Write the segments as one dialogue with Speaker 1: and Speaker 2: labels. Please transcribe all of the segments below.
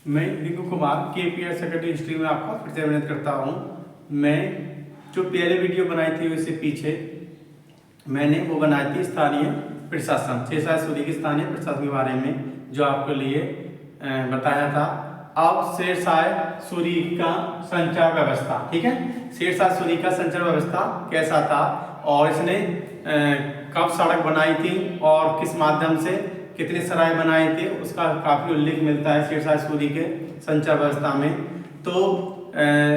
Speaker 1: मैं Rinku Kumar KPS secretary history में आपका फिर से अभिनंदन करता हूँ। मैं जो पहले वीडियो बनाई थी उससे पीछे मैंने वो बनाई थी स्थानीय प्रशासन, शेरशाह सूरी की स्थानीय प्रशासन के बारे में जो आपके लिए बताया था। अब शेरशाह सूरी का संचार व्यवस्था, ठीक है, शेरशाह सूरी का संचार व्यवस्था कैसा था और इसने कब सड़क बनाई थी और किस माध्यम से कितने सराय बनाए थे, उसका काफ़ी उल्लेख मिलता है शेरशाह सूरी के संचार व्यवस्था में। तो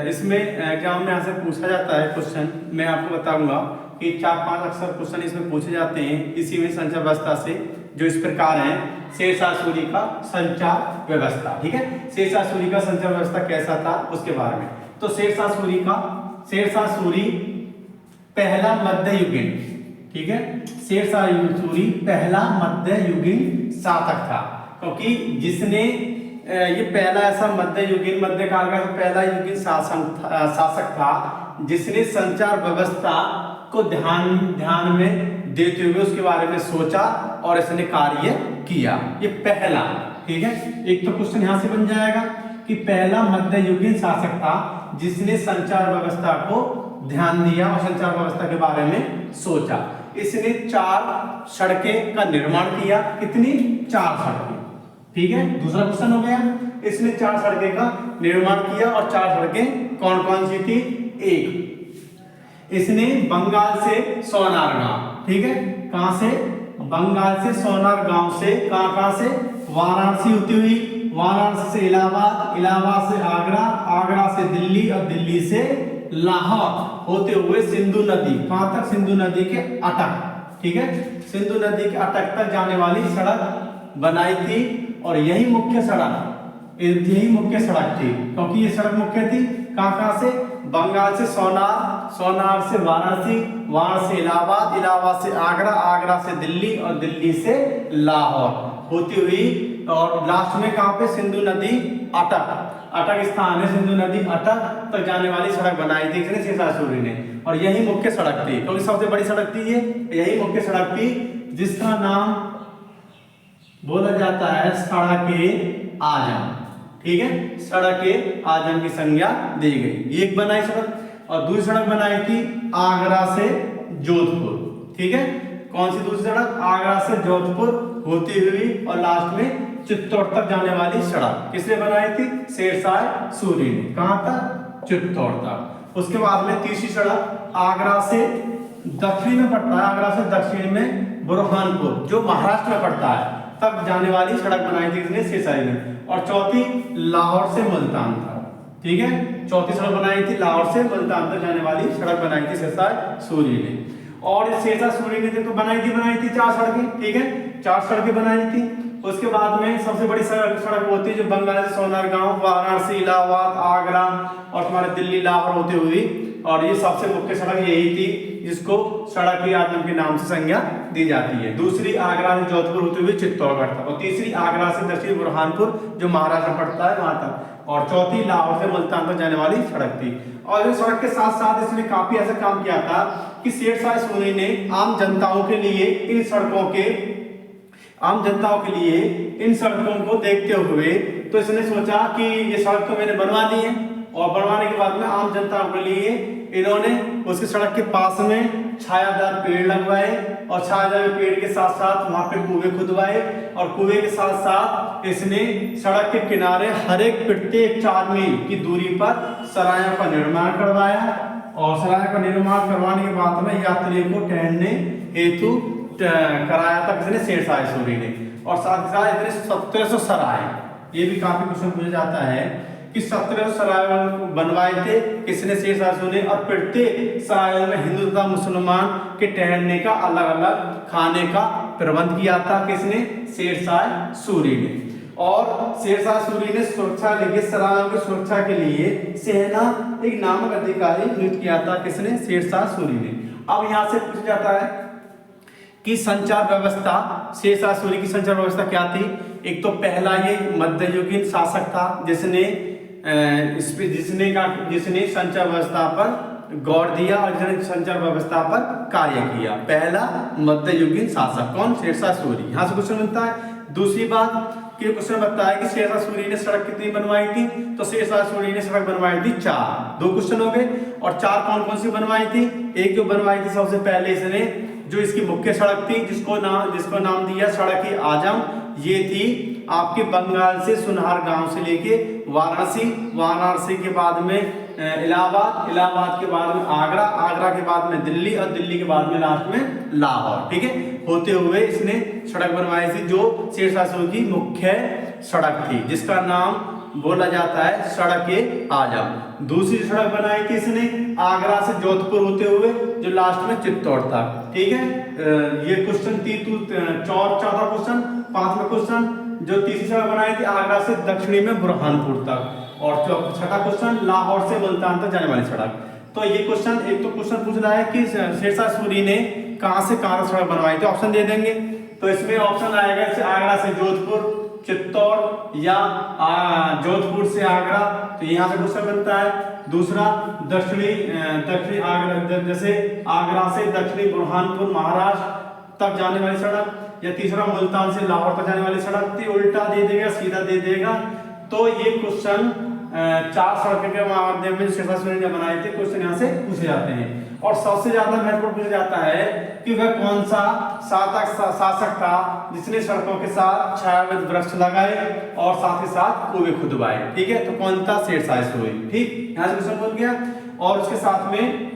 Speaker 1: इसमें एग्जाम में यहाँ से पूछा जाता है क्वेश्चन, मैं आपको बताऊंगा कि 4-5 अक्सर क्वेश्चन इसमें पूछे जाते हैं इसी में संचार व्यवस्था से, जो इस प्रकार है। शेरशाह सूरी का संचार व्यवस्था, ठीक है, शेरशाह सूरी का संचार व्यवस्था कैसा था उसके बारे में। तो शेरशाह सूरी पहला मध्ययुगीन, ठीक है, शेरशाह सूरी पहला मध्ययुगीन शासक था, क्योंकि जिसने ये पहला ऐसा मध्यकाल का पहला युगीन शासक था जिसने संचार व्यवस्था को ध्यान में देते हुए उसके बारे में सोचा और इसने कार्य किया। ये पहला, ठीक है, एक तो क्वेश्चन यहां से बन जाएगा कि पहला मध्ययुगीन शासक था जिसने संचार व्यवस्था को ध्यान दिया और संचार व्यवस्था के बारे में सोचा। इसने 4 सड़कें का निर्माण किया। कितनी? 4 सड़कें, ठीक है। दूसरा क्वेश्चन हो गया, इसने 4 सड़कें का निर्माण किया और 4 सड़कें कौन कौन सी थी? एक, इसने बंगाल से सोनार गांव, ठीक है, कहां से? बंगाल से सोनार गांव से कहां से? वाराणसी होती हुई, वाराणसी से इलाहाबाद, इलाहाबाद से आगरा, आगरा से दिल्ली और दिल्ली से लाहौर होते हुए सिंधु नदी, कहां तक? सिंधु नदी के अटक, ठीक है, सिंधु नदी के अटक तक जाने वाली सड़क बनाई थी। और यही मुख्य सड़क थी, क्योंकि ये सड़क मुख्य थी कहां से? बंगाल से सोनार, सोनार से वाराणसी, वाराणसी से इलाहाबाद, इलाहाबाद से आगरा, आगरा से दिल्ली और दिल्ली से लाहौर होती हुई और लास्ट में कहां पे? सिंधु नदी अटक स्थान है, सिंधु नदी अटक तक जाने वाली सड़क बनाई थी किसने? शेरशाह सूरी ने। और यही मुख्य सड़क थी, क्योंकि सबसे बड़ी सड़क थी ये, यही मुख्य सड़क थी जिसका नाम बोला जाता है सड़क-ए-आजम, ठीक है, सड़क-ए-आजम की संज्ञा दी गई। एक बनाई सड़क और दूसरी सड़क बनाई थी आगरा से जोधपुर, ठीक है, कौन सी दूसरी सड़क? आगरा से जोधपुर होती हुई और लास्ट में चित्तौड़ तक जाने वाली सड़क किसने बनाई थी? शेरशाह सूरी ने। कहां तक? चित्तौड़ तक। उसके बाद में तीसरी सड़क आगरा से दक्षिण में पड़ता है, आगरा से दक्षिण में बुरहानपुर जो महाराष्ट्र में पड़ता है तक जाने वाली सड़क बनाई थी किसने? शेरशाह ने। और चौथी लाहौर से मुल्तान तक, ठीक है, चौथी सड़क बनाई थी लाहौर से मुल्तान तक जाने वाली सड़क बनाई थी शेरशाह सूरी ने। और शेरशाह सूरी ने तो बनाई थी 4 सड़कें, ठीक है, 4 सड़कें बनाई थी। उसके बाद में सबसे बड़ी सड़क होती है जो बंगाल से सोनार गांव, वाराणसी, इलाहाबाद, आगरा और तुम्हारे दिल्ली लाहौर होते हुई, और ये सबसे मुख्य सड़क यही थी जिसको सड़क-ए-आजम के नाम से संज्ञा दी जाती है। दूसरी आगरा से जोधपुर होते हुए चित्तौड़गढ़ तक, और तीसरी आगरा से दक्षिण बुरहानपुर जो महाराष्ट्र पड़ता है वहां तक, और चौथी लाहौर से मुल्तान तक जाने वाली सड़क थी। और इस सड़क के साथ साथ इसने काफी ऐसा काम किया था कि शेरशाह सूरी ने आम जनताओं के लिए इन सड़कों को देखते हुए तो इसने सोचा कि ये सड़क तो मैंने बनवा दी है, और बनवाने के बाद में आम जनता के लिए इन्होंने उसकी सड़क के पास में छायादार पेड़ लगवाए, और छायादार पेड़ के साथ साथ वहां पे कुएं खुदवाए, और कुएं के साथ साथ इसने सड़क के किनारे हर एक प्रत्येक 4 मील की दूरी पर सरायों का निर्माण करवाया। और सराय का निर्माण करवाने के बाद में यात्रियों को ठहरने हेतु कराया था किसने? शेरशाह सूरी ने। और साथ ही साथ इतने 1700 सराय, ये भी काफी क्वेश्चन पूछा जाता है कि 1700 सराय बनवाए थे किसने? शेरशाह सूरी ने। और प्रत्येक सराय में हिंदू तथा मुसलमान के ठहरने का अलग अलग खाने का प्रबंध किया था किसने? शेरशाह सूरी ने। और शेरशाह सूरी ने सुरक्षा के लिए, सरायों की सुरक्षा के लिए सेना एक नामक अधिकारी नियुक्त किया था किसने? शेरशाह सूरी ने। अब यहाँ से पूछा जाता है कि संचार व्यवस्था, शेरशाह सूरी की संचार व्यवस्था क्या थी? एक तो पहला ये मध्ययुगीन शासक था जिसने संचार व्यवस्था पर गौर दिया और जिसने संचार व्यवस्था पर कार्य किया। पहला मध्ययुगीन शासक कौन? शेरशाह सूरी। यहाँ से क्वेश्चन मिलता है दूसरी बात कि क्वेश्चन बताया कि शेरशाह सूरी ने सड़क कितनी बनवाई थी, तो शेरशाह सूरी ने सड़क बनवाई थी 4। 2 क्वेश्चन हो गए। और 4 कौन कौन सी बनवाई थी? एक जो बनवाई थी सबसे पहले इसने, जो इसकी मुख्य सड़क थी जिसको नाम दिया सड़क ए आजम, ये थी आपके बंगाल से सुनहर गांव से लेके वाराणसी के बाद में इलाहाबाद के बाद में आगरा के बाद में दिल्ली, और दिल्ली के बाद में लास्ट में लाहौर, ठीक है, होते हुए इसने सड़क बनवाई थी जो शेरशाह सूरी की मुख्य सड़क थी, जिसका नाम बोला जाता है सड़क ए आजम। दूसरी सड़क बनाई थी इसने आगरा से जोधपुर होते हुए जो लास्ट में चित्तौड़ तक, ठीक है। ये क्वेश्चन थी चौथा क्वेश्चन। 5वां क्वेश्चन जो तीसरी सड़क बनाई थी आगरा से दक्षिणी में बुरहानपुर तक, और 6ठा क्वेश्चन लाहौर से मुल्तान तक जाने वाली सड़क। तो ये क्वेश्चन, एक तो क्वेश्चन पूछ रहा है कि शेरशाह सूरी ने कहां से कहां सड़क बनवाई थी, ऑप्शन दे देंगे। तो इसमें ऑप्शन आएगा आगरा से जोधपुर, चित्तौड़, या जोधपुर से आगरा, तो यहाँ से क्वेश्चन बनता है। दूसरा दक्षिणी आगरा, जैसे आगरा से दक्षिणी बुरहानपुर महाराष्ट्र तक जाने वाली सड़क, या तीसरा मुल्तान से लाहौर तक जाने वाली सड़क थी। उल्टा दे देगा, सीधा दे देगा। तो ये क्वेश्चन 4 सड़कों के माध्यम में शेरशाह सूरी ने बनाए थे, क्वेश्चन यहाँ से पूछे जाते हैं। और सबसे ज्यादा महत्वपूर्ण पूछा जाता है कि वह कौन सा शासक था जिसने सड़कों के साथ छायावित वृक्ष लगाए और साथ ही साथ कुएं खुदवाए, ठीक है। तो कौन था? शेरशाह सूरी, ठीक, यहाँ से क्वेश्चन बन गया। और उसके साथ में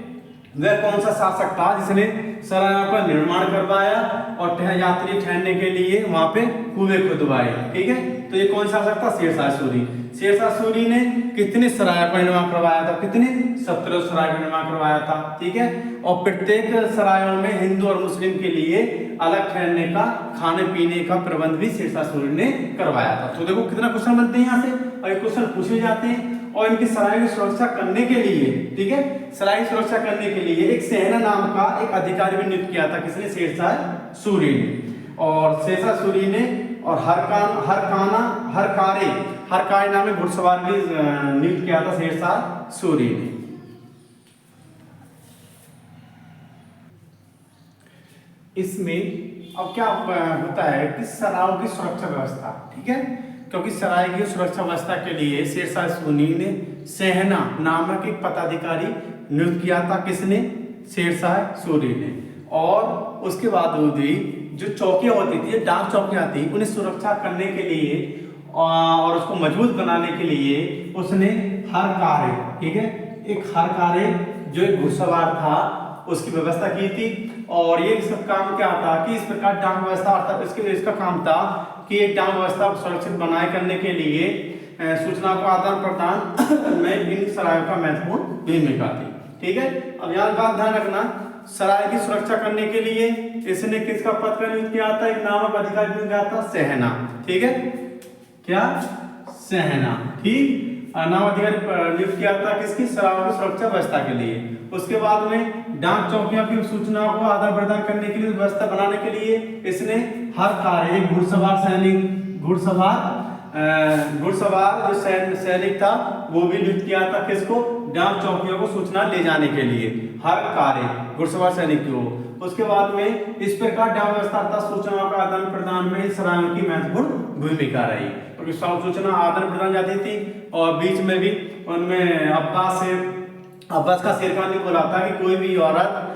Speaker 1: वह कौन सा शासक था जिसने सरायों का निर्माण करवाया और यात्री ठहरने के लिए वहां पे कुएं खुदवाए, ठीक है। तो ये कौन सा शासक था? शेरशाह सूरी। शेरशाह सूरी ने कितने सराय का निर्माण करवाया था? कितने? 17 सराय का निर्माण करवाया था, ठीक है। और प्रत्येक सरायों में हिंदू और मुस्लिम के लिए अलग ठहरने का, खाने पीने का प्रबंध भी शेरशाह सूरी ने करवाया था। तो देखो कितना क्वेश्चन बनते हैं यहाँ से, और ये क्वेश्चन पूछे जाते हैं। और इनकी सराय की सुरक्षा करने के लिए, ठीक है, सराय की सुरक्षा करने के लिए एक सेहना नाम का एक अधिकारी भी नियुक्त किया था। किसने? शेरशाह सूरी ने। और शेरशाह सूरी ने और हरकारे नाम में घुड़सवार भी नियुक्त किया था शेरशाह सूरी ने। इसमें अब क्या होता है कि सरायों की सुरक्षा व्यवस्था, ठीक है, क्योंकि सराय की सुरक्षा व्यवस्था के लिए शेरशाह सूरी ने सेहना नामक एक पदाधिकारी नियुक्त किया था। किसने? शेरशाह सूरी ने। और उसके बाद भी जो चौकियां होती थी, डाक चौकियां थी, उन्हें सुरक्षा करने के लिए और उसको मजबूत बनाने के लिए उसने हरकारे, ठीक है, एक हरकारे जो एक घुड़सवार था उसकी व्यवस्था की थी। और ये इसका काम क्या था कि इस प्रकार डाक व्यवस्था, अर्थात इसका काम था कि एक डाक व्यवस्था सुरक्षित बनाए करने के लिए सूचना को आदान प्रदान में इन सरायों का महत्वपूर्ण भूमिका थी, ठीक है। अब यहाँ बात ध्यान रखना, सराय की सुरक्षा करने के लिए इसने किसका पद का नियुक्त किया था? एक नामक अधिकारी नियुक्त किया था, सेहना, ठीक है, क्या? सेहना, ठीक, नाम अधिकारी नियुक्त किया था किसकी? सरायों की सुरक्षा व्यवस्था के लिए। उसके बाद में डाक चौकियों की सूचना को आदान प्रदान करने के लिए, व्यवस्था बनाने के लिए इसने हर कार्य घुड़सवार सैनिक, घुड़सवार जो सैनिक था वो भी नियुक्त किया था। किसको? डाक चौकियों को सूचना ले जाने के लिए, हर कार्य घुड़सवार सैनिक को। उसके बाद में इस प्रकार डाक व्यवस्था तथा सूचनाओं का आदान प्रदान में सरायों की महत्वपूर्ण भूमिका रही, क्योंकि सूचना आदान प्रदान जाती थी। और बीच में भी उनमें अब्बास का शेरखानी बोला था कि कोई भी औरत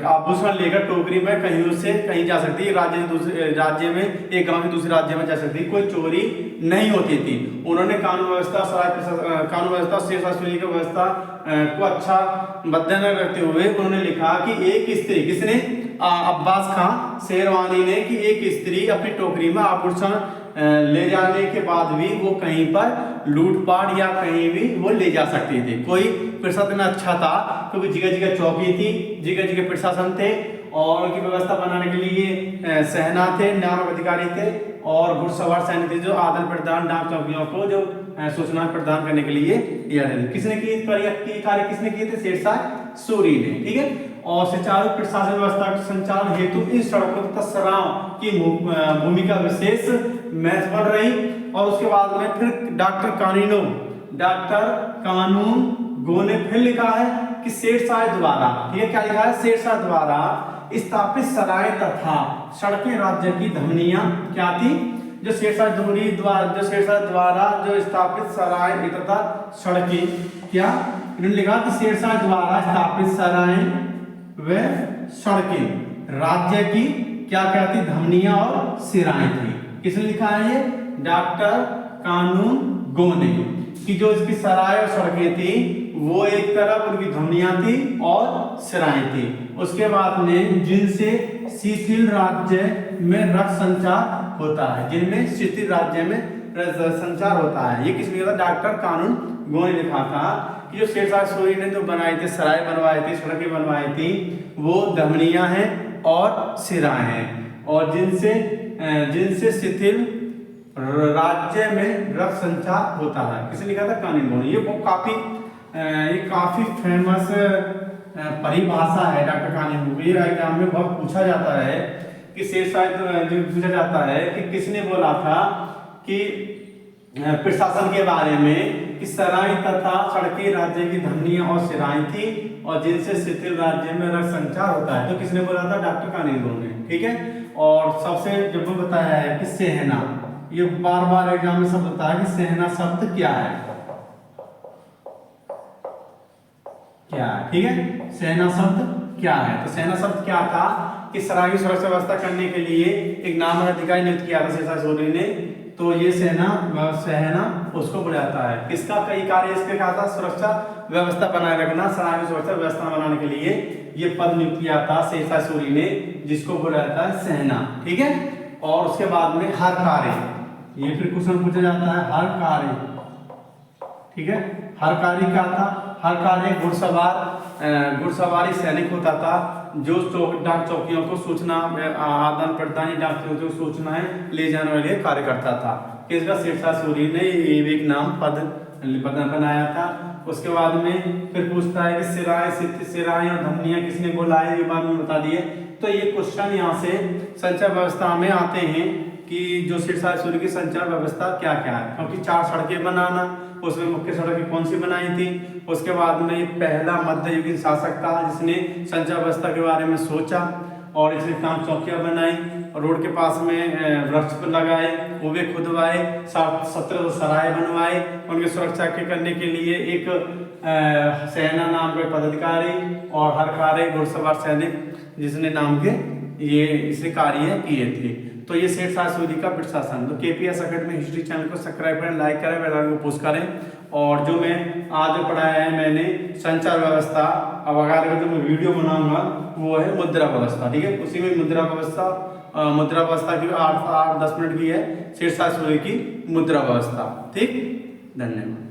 Speaker 1: आभूषण लेकर टोकरी में कहीं से कहीं जा सकती है, राज्य से दूसरे राज्य में, एक गांव से दूसरे राज्य में जा सकती है, कोई चोरी नहीं होती थी। उन्होंने कानून व्यवस्था शेरशाह सूरी की व्यवस्था को अच्छा मद्देनजर रखते हुए उन्होंने लिखा कि एक स्त्री, किसने? अब्बास खां शेरवानी ने, कि एक स्त्री अपनी टोकरी में आभूषण ले जाने के बाद भी वो कहीं पर लूटपाट या कहीं भी वो ले जा सकती थी। कोई प्रशासन अच्छा था क्योंकि जगह जगह चौकी थी, जगह जगह प्रशासन थे, और उनकी व्यवस्था बनाने के लिए सेना थे, नामक अधिकारी थे, और घुड़सवार सैनिक थे जो आदान प्रदान डाक चौकियों को जो सूचना प्रदान करने के लिए किया जाता। किसने कार्य किसने किए थे? शेरशाह सूरी ने, ठीक है। और सुचारू प्रशासन व्यवस्था के संचालन हेतु इन सड़कों तथा सरायों की भूमिका विशेष महत्वपूर्ण रही। और उसके बाद में फिर डॉक्टर कानून गो ने फिर लिखा है कि शेरशाह द्वारा, ठीक है, क्या लिखा है? शेरशाह द्वारा स्थापित सराय तथा सड़कें राज्य की धमनियां क्या थी? जो शेरशाह द्वारा जो स्थापित सराय तथा सड़कें क्या इन्होंने लिखा कि शेरशाह द्वारा स्थापित सराय व सड़कें राज्य की क्या क्या थी? धमनियां और सिराएं थी। किसने लिखा है ये? डॉक्टर कानून गो ने, कि जो इसकी सराय और सड़कें थी वो एक तरफ उनकी धमनियां थी और सिराएं थी। उसके बाद में जिनसे शिथिल राज्य में रक्त संचार होता है, जिनमें शिथिल राज्य में संचार होता है। ये किसने लिखा? डॉक्टर कानून गो ने लिखा था कि जो शेरशाह सूरी ने जो बनाए थे, सराय बनवाए थे, सड़कें बनवाई थी, वो धमनियां हैं और सिराएं हैं, और जिनसे शिथिल राज्य में रक्त संचार होता है। किसने लिखा था? कानून गो ने। ये काफी फेमस परिभाषा है डॉक्टर कानून गो। ये एग्जाम में बहुत पूछा जाता है कि शेरशाह जो पूछा जाता है कि किसने बोला था कि प्रशासन के बारे में कि सराय तथा सड़कें राज्य की धमनियां और सिराएं थी और जिनसे शिथिल राज्य में रक्त संचार होता है। तो किसने बोला था? डॉक्टर कानून गो ने। ठीक है। और सबसे जब बताया है कि सेहना, ये बार बार एग्जाम में शब्द होता है कि सेहना शब्द क्या है? क्या है? ठीक है। सेना शब्द क्या है? तो सेना शब्द क्या था कि सराय की सुरक्षा व्यवस्था करने के लिए एक नामवर अधिकारी नियुक्त किया था शेरशाह सूरी ने। तो ये सेना उसको बुलाता है। किसका कई कार्य इसके कहा था? सुरक्षा व्यवस्था बनाए रखना, सराय की सुरक्षा व्यवस्था बनाने के लिए ये पद नियुक्त किया था शेरशाह सूरी ने, जिसको बुलाता है सेना। ठीक है। और उसके बाद में हर कार्य, ये फिर क्वेश्चन पूछा जाता है हर कार्य। ठीक है। हर कार्य क्या था? हर कार्य घुड़सवारी सैनिक होता था जो डाक चौकियों को सूचना आदान प्रदान, डाक चौकियों को सूचनाएं ले जाने वाले कार्य करता था। किसका? शेरशाह सूरी ने ये एक नाम पद बनाया था। उसके बाद में फिर पूछता है कि सिराएं और धमनियां किसने बुलाए, ये बात में बता दिए। तो ये क्वेश्चन यहाँ से संचार व्यवस्था में आते हैं कि जो शेरशाह सूरी की संचार व्यवस्था क्या क्या है, क्योंकि 4 सड़कें बनाना, उसमें मुख्य सड़कें कौन सी बनाई थी। उसके बाद में ये पहला मध्ययुगीन शासक था जिसने संचार व्यवस्था के बारे में सोचा और इसने काम चौकियां बनाई, रोड के पास में वृक्ष लगाए, कुएं खुदवाए, 17 सराय बनवाए, उनकी सुरक्षा के करने के लिए एक सेना नाम के पदाधिकारी और हर कार्य घुड़सवार सैनिक जिसने नाम के ये इसे कार्य किए थे। तो ये शेरशाह सूरी का प्रशासन। तो केपीएस अकेडमी हिस्ट्री चैनल को सब्सक्राइब करें, लाइक करें, बेल आइकन को पुश करें। और जो मैं आज पढ़ाया है मैंने संचार व्यवस्था, अब अगर जो मैं वीडियो बनाऊंगा वो है मुद्रा व्यवस्था। ठीक है। उसी में मुद्रा व्यवस्था की 8-10 मिनट की है, शेरशाह सूरी की मुद्रा व्यवस्था। ठीक। धन्यवाद।